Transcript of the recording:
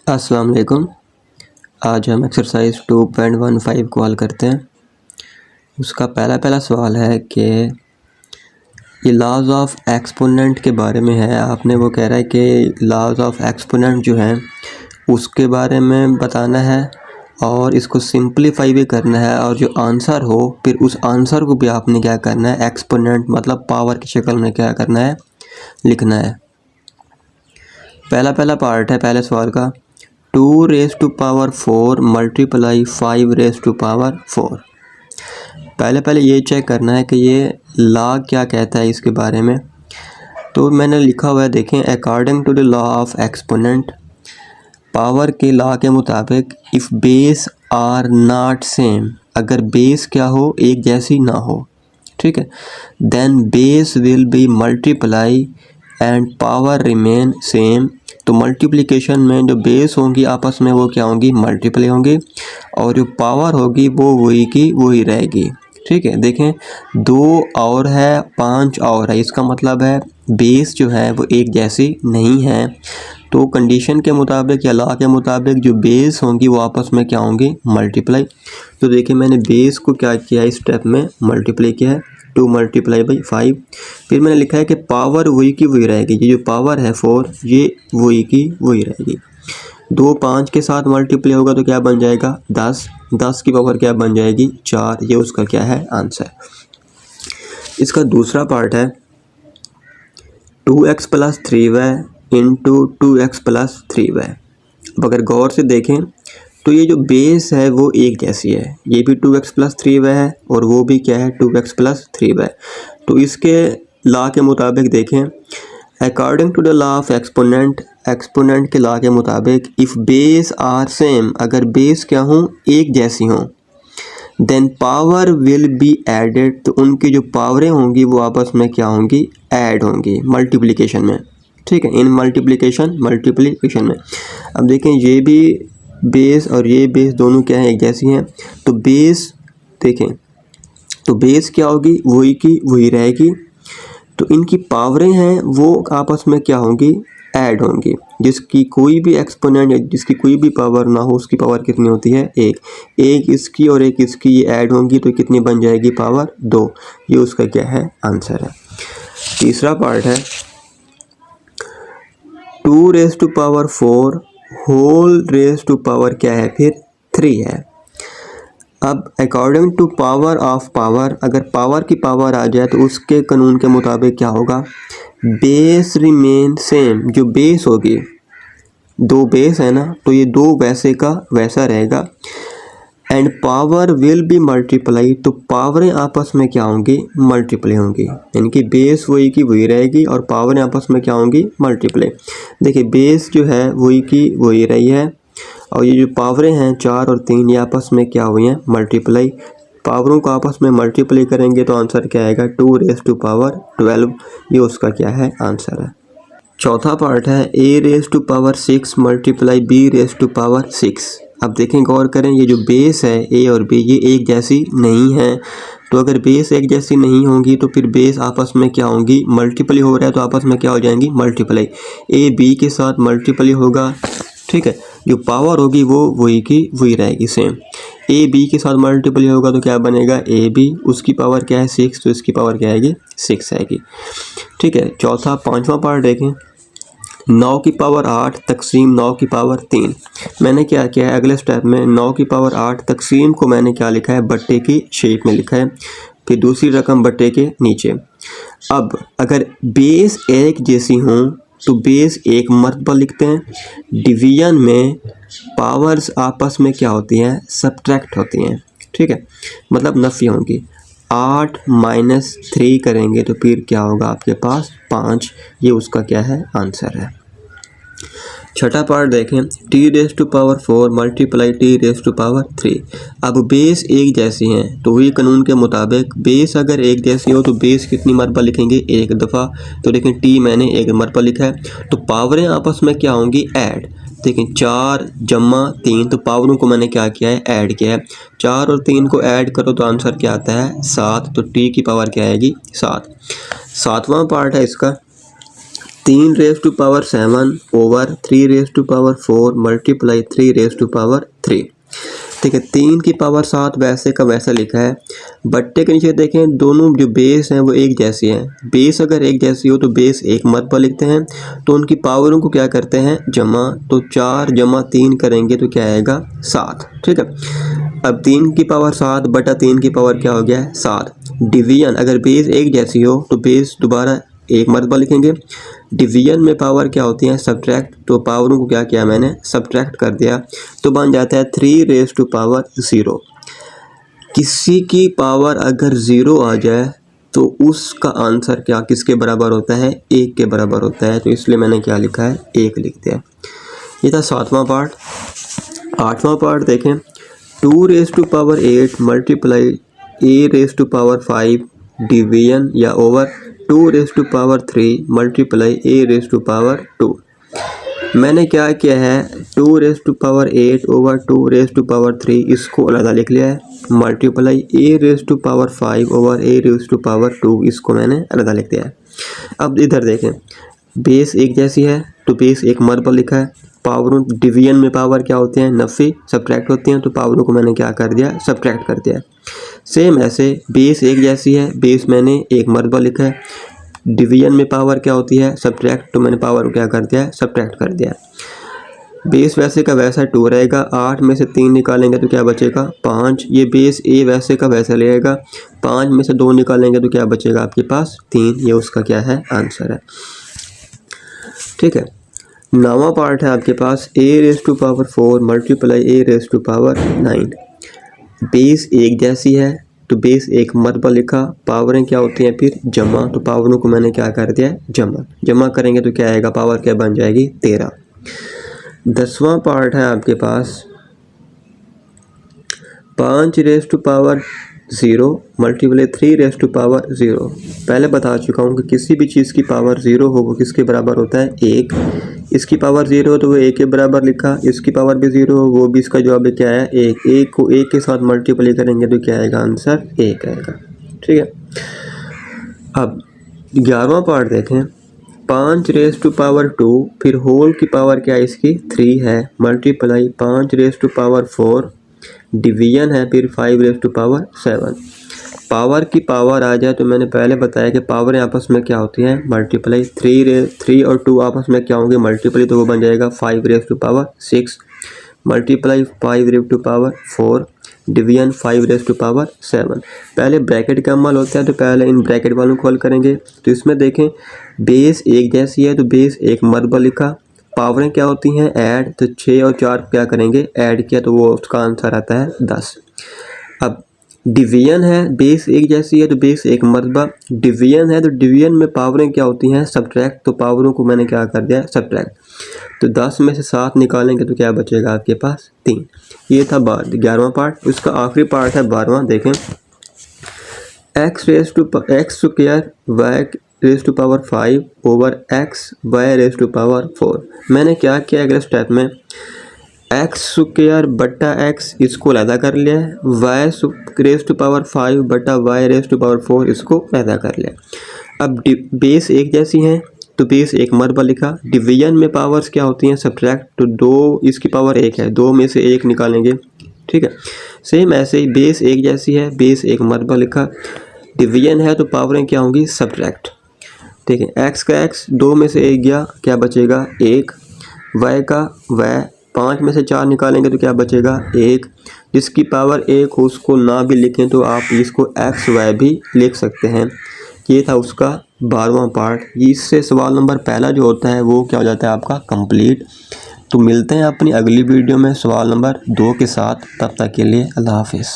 अस्सलाम वालेकुम। आज हम एक्सरसाइज 2.15 को हल करते हैं। उसका पहला सवाल है कि ये लॉज ऑफ एक्सपोनेंट के बारे में है। आपने वो कह रहा है कि लॉज ऑफ एक्सपोनेंट जो है उसके बारे में बताना है और इसको सिंपलीफाई भी करना है, और जो आंसर हो फिर उस आंसर को भी आपने क्या करना है, एक्सपोनेंट मतलब पावर की शक्ल में क्या करना है, लिखना है। पहला पार्ट है पहले सवाल का, 2 raise to power 4 multiply 5 raise to power 4। पहले ये चेक करना है कि ये लॉ क्या कहता है इसके बारे में। तो मैंने लिखा हुआ है, देखें, according to the law of exponent, power के लॉ के मुताबिक if base are not same, अगर बेस क्या हो, एक जैसी ना हो, ठीक है, then base will be multiply and power remain same. तो मल्टीप्लिकेशन में जो बेस होंगी आपस में वो क्या होंगी, मल्टीप्लाई होंगी, और जो पावर होगी वो वही की वही रहेगी। ठीक है, देखें 2 और है 5 और है, इसका मतलब है बेस जो है वो एक जैसी नहीं है। तो कंडीशन के मुताबिक या लॉ के मुताबिक जो बेस होंगी वो आपस में क्या होंगी, मल्टीप्लाई। तो देखिए मैंने बेस को क्या किया, इस स्टेप में मल्टीप्लाई किया है, 2 मल्टीप्लाई बाई 5। फिर मैंने लिखा है कि पावर वही की वही रहेगी, ये जो पावर है 4 ये वही की वही रहेगी। 2 5 के साथ मल्टीप्लाई होगा तो क्या बन जाएगा, 10। 10 की पावर क्या बन जाएगी, 4। ये उसका क्या है, आंसर। इसका दूसरा पार्ट है 2x plus 3y into 2x plus 3y। अब अगर गौर से देखें तो ये जो बेस है वो एक जैसी है, ये भी 2x प्लस 3y है और वो भी क्या है, 2x प्लस 3y। तो इसके लॉ के मुताबिक देखें, according to the law of exponent, exponent के लॉ के मुताबिक इफ़ बेस आर सेम, अगर बेस क्या हों, एक जैसी हों, then power will be added, तो उनकी जो पावरें होंगी वो आपस में क्या होंगी, ऐड होंगी मल्टीप्लिकेशन में। ठीक है, इन मल्टीप्लिकेशन में। अब देखें ये भी बेस और ये बेस दोनों क्या है, एक जैसी हैं। तो बेस देखें, तो बेस क्या होगी, वही की वही रहेगी। तो इनकी पावरें हैं वो आपस में क्या होंगी, ऐड होंगी। जिसकी कोई भी एक्सपोनेंट या जिसकी कोई भी पावर ना हो उसकी पावर कितनी होती है, एक इसकी और एक इसकी, ये ऐड होंगी तो कितनी बन जाएगी, पावर 2। ये उसका क्या है, आंसर है। तीसरा पार्ट है 2 raise to power 4 whole raise to power क्या है, फिर 3 है। अब according to power of power, अगर पावर की पावर आ जाए तो उसके कानून के मुताबिक क्या होगा, बेस रिमेन सेम। जो बेस होगी, 2 बेस है ना, तो ये 2 वैसे का वैसा रहेगा। And power will be multiply, तो पावरें आपस में क्या होंगी, मल्टीप्लाई होंगी। यानी कि बेस वही की वही रहेगी और पावरें आपस में क्या होंगी, मल्टीप्लाई। देखिए बेस जो है वही की वही रही है, और ये जो पावरें हैं 4 और 3 ये आपस में क्या हुई हैं, मल्टीप्लाई। पावरों को आपस में मल्टीप्लाई करेंगे तो आंसर क्या आएगा, 2 रेज़ टू पावर 12। ये उसका क्या है, आंसर है। चौथा पार्ट है a raise to power 6 multiply b raise to power 6। अब देखें, गौर करें, ये जो बेस है a और b ये एक जैसी नहीं है। तो अगर बेस एक जैसी नहीं होंगी तो फिर बेस आपस में क्या होंगी, मल्टीप्लाई हो रहा है तो आपस में क्या हो जाएंगी, मल्टीप्लाई। a b के साथ मल्टीप्लाई होगा, ठीक है, जो पावर होगी वो वही की वही रहेगी, सेम। ए बी के साथ मल्टीप्लाई होगा तो क्या बनेगा, ए बी, उसकी पावर क्या है 6, तो इसकी पावर क्या आएगी, 6 आएगी। ठीक है, पांचवा पार्ट देखें, 9 की पावर 8 तकसीम 9 की पावर 3। मैंने क्या किया है, अगले स्टेप में 9 की पावर 8 तकसीम को मैंने क्या लिखा है, बट्टे की शेप में लिखा है, फिर दूसरी रकम बट्टे के नीचे। अब अगर बेस एक जैसी हों तो बेस एक मरतबा लिखते हैं। डिवीजन में पावर्स आपस में क्या होती हैं, सब्ट्रैक्ट होती हैं। ठीक है, मतलब नफ़ी होंगी। 8 माइनस 3 करेंगे तो फिर क्या होगा आपके पास, 5। ये उसका क्या है, आंसर है। छठा पार्ट देखें, t raise to power 4 multiply t raise to power 3। अब बेस एक जैसी हैं तो वही कानून के मुताबिक बेस अगर एक जैसी हो तो बेस कितनी मरतबा लिखेंगे, एक दफ़ा। तो देखें t मैंने एक मरतबा लिखा है, तो पावरें आपस में क्या होंगी, ऐड। देखें 4 जमा 3, तो पावरों को मैंने क्या किया है, ऐड किया है। 4 और 3 को ऐड करो तो आंसर क्या आता है, 7। तो t की पावर क्या आएगी, 7। सातवां पार्ट है इसका 3 raise to power 7 over 3 raise to power 4 multiply 3 raise to power 3। ठीक है, 3 की पावर 7 वैसे का वैसा लिखा है। बट्टे के नीचे देखें, दोनों जो बेस हैं वो एक जैसी हैं। बेस अगर एक जैसी हो तो बेस एक मरतबा लिखते हैं, तो उनकी पावरों को क्या करते हैं, जमा। तो 4 जमा 3 करेंगे तो क्या आएगा, 7। ठीक है, अब 3 की पावर 7 बटा 3 की पावर क्या हो गया है, 7। डिवीजन, अगर बेस एक जैसी हो तो बेस दोबारा एक मरतबा लिखेंगे। डिवीजन में पावर क्या होती है, सब्ट्रैक्ट, तो पावरों को क्या किया मैंने, सब्ट्रैक्ट कर दिया, तो बन जाता है 3 रेज़ टू पावर 0। किसी की पावर अगर 0 आ जाए तो उसका आंसर क्या किसके बराबर होता है, 1 के बराबर होता है। तो इसलिए मैंने क्या लिखा है, 1 लिख दिया। ये था 7वां पार्ट। 8वां पार्ट देखें, 2 raise to power 8 multiply a raise to power 5 division या over 2 raise to power 3 multiply a raise to power 2। मैंने क्या किया है, 2 raise to power 8 over 2 raise to power 3 इसको अलग लिख लिया है, multiply a raise to power 5 over a raise to power 2 इसको मैंने अलग लिख दिया है। अब इधर देखें, बेस एक जैसी है तो बेस एक मरतबा लिखा है। पावरों, डिवीजन में पावर क्या होते हैं, नफ़ी, सब्ट्रैक्ट होती हैं, तो पावरों को मैंने क्या कर दिया, सब्ट्रैक्ट कर दिया। सेम ऐसे बेस एक जैसी है, बेस मैंने एक मरतबा लिखा है। डिवीजन में पावर क्या होती है, सब्ट्रैक्ट, तो मैंने पावर को क्या कर दिया है, सब्ट्रैक्ट कर दिया। बेस वैसे का वैसा 2 रहेगा, 8 में से 3 निकालेंगे तो क्या बचेगा, 5। ये बेस ए वैसे का वैसा रहेगा, 5 में से 2 निकालेंगे तो क्या बचेगा आपके पास, 3। ये उसका क्या है, आंसर है। ठीक है, 9वां पार्ट है आपके पास, a raise to power 4 multiply a raise to power 9। Base एक जैसी है तो बेस एक मरतबा लिखा, पावरें क्या होती हैं फिर, जमा, तो पावरों को मैंने क्या कर दिया, जमा। जमा करेंगे तो क्या आएगा, पावर क्या बन जाएगी, 13। 10वां पार्ट है आपके पास, 5 raise to power 0 multiply 3 raise to power 0। पहले बता चुका हूँ कि किसी भी चीज़ की पावर 0 हो वो किसके बराबर होता है, 1। इसकी पावर 0 हो तो वो 1 के बराबर लिखा, इसकी पावर भी 0 हो वो भी, इसका जवाब क्या है, 1। 1 को 1 के साथ मल्टीप्लाई करेंगे तो क्या आएगा, आंसर 1 आएगा। ठीक है, अब 11वां पार्ट देखें, 5 रेज़ टू पावर 2 फिर होल की पावर क्या है इसकी, 3 है, multiply 5 raise to power 4 division है फिर 5 रेज़ टू पावर 7। पावर की पावर आ जाए तो मैंने पहले बताया कि पावरें आपस में क्या होती हैं, मल्टीप्लाई। 3 और 2 आपस में क्या होंगे, मल्टीप्लाई, तो वो बन जाएगा 5 raise to power 6 multiply 5 raise to power 4 division 5 raise to power 7। पहले ब्रैकेट का अमल होता है तो पहले इन ब्रैकेट वालों को हल करेंगे। तो इसमें देखें, बेस एक जैसी है तो बेस एक मरतबा लिखा, पावरें क्या होती हैं, ऐड, तो 6 और 4 क्या करेंगे, ऐड किया, तो वो उसका आंसर आता है 10। अब डिवीजन है, बेस एक जैसी है तो बेस एक मरतबा, डिवीजन है तो डिवीजन में पावरें क्या होती हैं, सब्ट्रैक्ट, तो पावरों को मैंने क्या कर दिया, सब्ट्रैक्ट। तो 10 में से 7 निकालेंगे तो क्या बचेगा आपके पास, 3। ये था 11वां पार्ट। उसका आखिरी पार्ट है 12वां। देखें, x raise to x square y raise to power 5 over x y raise to power 4। मैंने क्या किया अगले स्टेप में, एक्स स्क्वायर बटा एक्स इसको अलग कर लिया है, वाई रेज़ टू पावर 5 बटा वाई रेज़ टू पावर 4 इसको अलग कर लिया। अब बेस एक जैसी हैं तो बेस एक मरतबा लिखा, डिवीजन में पावर्स क्या होती हैं, सब्ट्रैक्ट, तो 2 इसकी पावर 1 है, 2 में से 1 निकालेंगे। ठीक है, सेम ऐसे ही बेस एक जैसी है, बेस एक मरतबा लिखा, डिवीजन है तो पावरें क्या होंगी, सब्ट्रैक्ट। ठीक है, एक्स का एक्स, 2 में से 1 गया, क्या बचेगा, 1। वाई का वाई, 5 में से 4 निकालेंगे तो क्या बचेगा, 1। जिसकी पावर 1 हो उसको ना भी लिखें तो आप इसको एक्स वाई भी लिख सकते हैं। ये था उसका 12वां पार्ट। इससे सवाल नंबर पहला जो होता है वो क्या हो जाता है आपका कंप्लीट। तो मिलते हैं अपनी अगली वीडियो में सवाल नंबर 2 के साथ। तब तक के लिए अल्लाह हाफिज़।